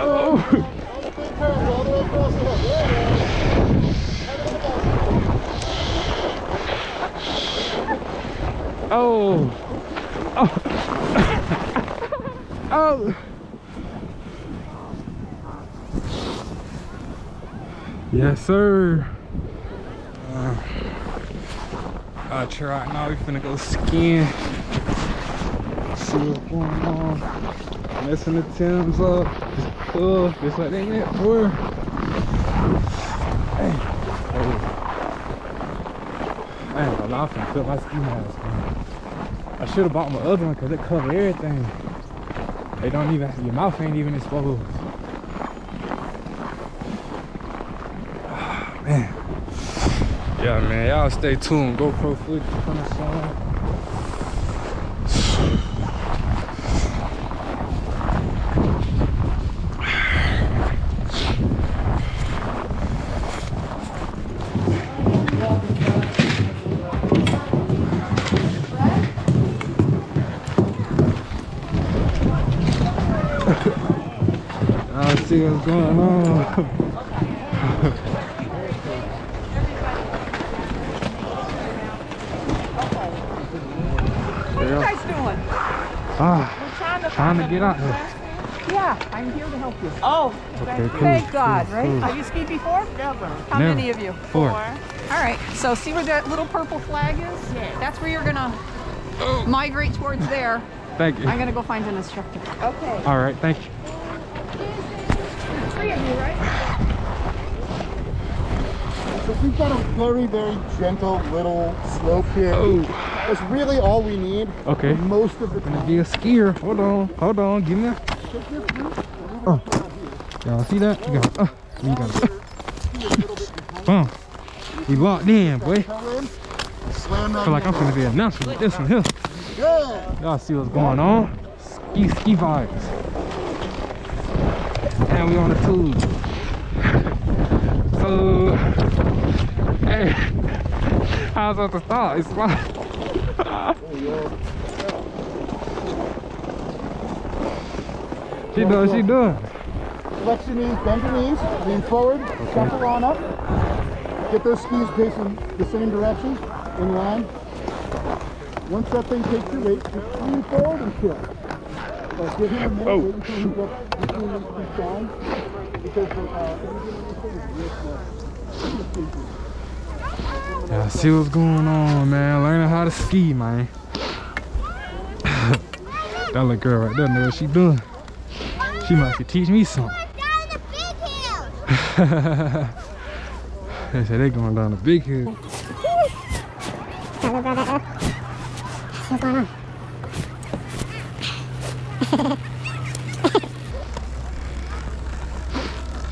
Oh! Oh! Oh! Oh! Yes, sir. Alright, right now we finna go skiing. See what's going on. Messing the Timbs up. Just like they meant for. Hey. Man, I'm finna put my ski mask on. I should have bought my other one because it covers everything. They don't even, your mouth ain't even exposed. Man. Yeah, man, y'all stay tuned. GoPro footage coming soon. I'll see what's going on. What are you guys doing? We're trying to get out here. Yeah, I'm here to help you. Oh, Okay, cool. thank God, cool, right? cool. Have you skied before? Never. How Never. many of you? 4. All right, so see where that little purple flag is? Yeah. That's where you're gonna migrate towards there. Thank you. I'm gonna go find an instructor. Okay. All right, thank you. 3 of you, right? So we've got a very, very gentle little slope here. Oh, That's really all we need. okay. Most of the Gonna time. be a skier. Hold on, give me that. Oh, y'all see that? You got, you got it. Boom. We locked in, boy. Slam I that feel like I'm in. gonna be announcing with this one here. Good. Y'all see what's going on? Ski vibes. And we on the tube. So, hey, how's that to start? It's fine. She doing. Flex your knees, bend your knees, lean forward, shuffle on up. Get those skis facing the same direction, in line. Once that thing takes your weight, just lean forward and chill. Give him a minute, wait until he gets between the two sides. Because Yeah, see what's going on, man. Learning how to ski, man. That little girl right there know what she doing. She might could teach me something. They say they going down the big hill. Hello, brother. What's going on?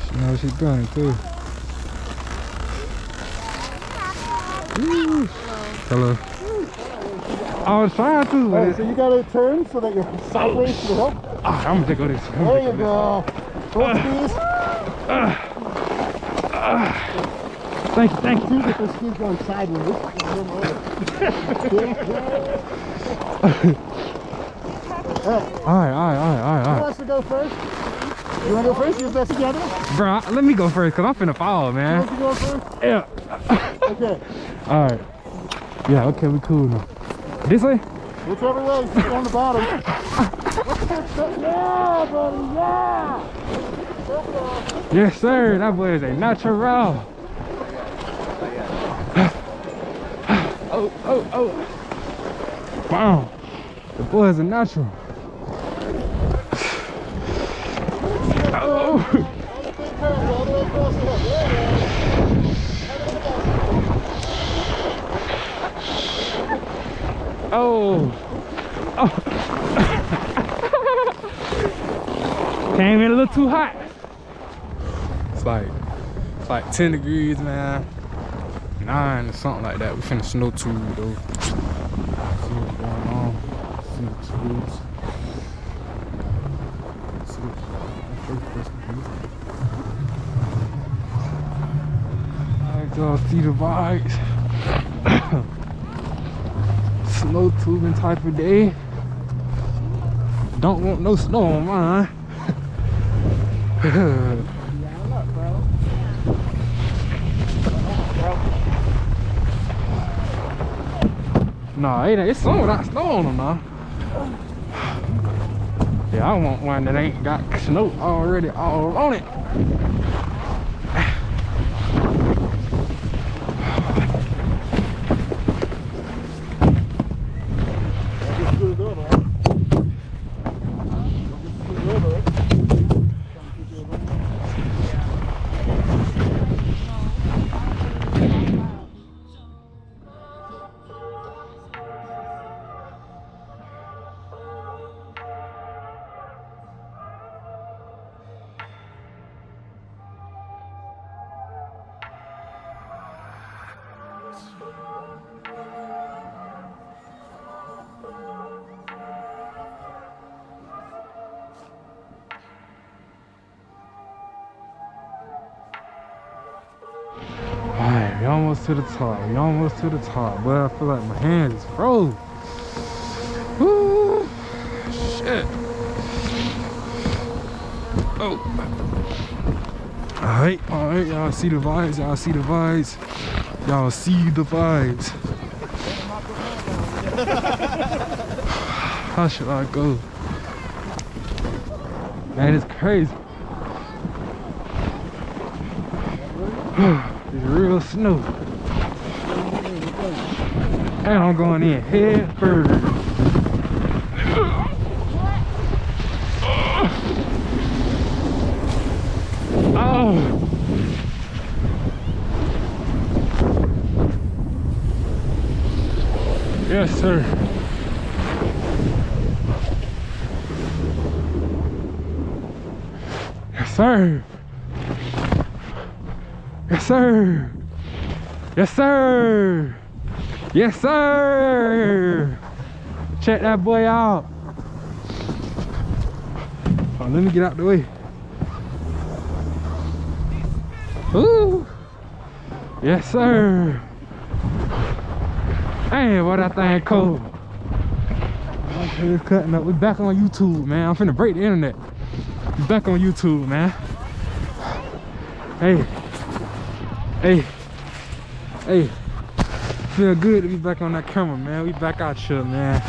She know what she's doing too. Woo. Hello. I was trying to, but Alright, so you gotta turn so that you're sideways to the hill. I'm gonna take all this. There you go. Both skis. Thank you. See that the skis going sideways. Alright. Who wants to go first? You want to go first? You guys together? Bro, let me go first, cause I'm finna fall, You man. want to go first? Yeah. Okay. Alright. Yeah, okay, we cool now. This way? Whichever way, keep on the bottom. Yeah, buddy, yeah! Yes, sir. That boy is a natural. Oh. Wow. The boy is a natural. Oh. All the way across the hill. Oh. Came in a little too hot. It's like 10 degrees, man. 9 or something like that. We finna snow tube though. See what's going on. See the tubes. See Alright, y'all see the vibes. Snow tubing type of day. Don't want no snow on mine. Nah, it's some without snow on them now. Yeah, I want one that ain't got snow already all on it. Alright, we almost to the top. We almost to the top. But I feel like my hands is froze. Woo! Shit. Oh. Alright, y'all see the vibes. Y'all see the vibes. Y'all see the vibes. How should I go? Man, it's crazy. It's real snow. And I'm going in head first. Oh. Yes, sir. Yes, sir. Yes, sir. Yes, sir. Yes, sir. Check that boy out. Oh, let me get out the way. Ooh. Yes, sir. Hey, what that thing cold. It's cutting up. We back on YouTube, man. I'm finna break the internet. We back on YouTube, man. Hey. Hey, hey, feel good to be back on that camera, man. We back out here, man.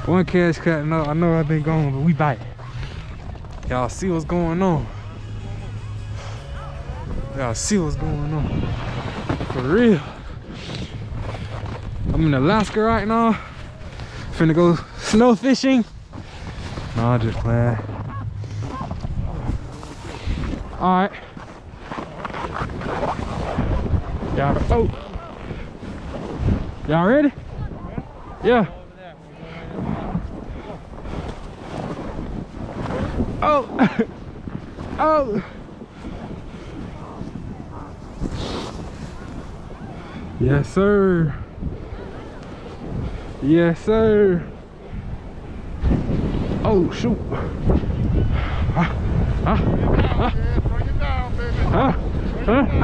One cash cutting up. I know I've been gone, but we back. Y'all see what's going on. Y'all see what's going on. For real. I'm in Alaska right now. Finna go snow fishing. Nah, I'm just playing. All right. Y'all, y'all ready? Yeah. Oh, oh. Yes, sir. Yes, sir. Oh, shoot. Bring it down, baby.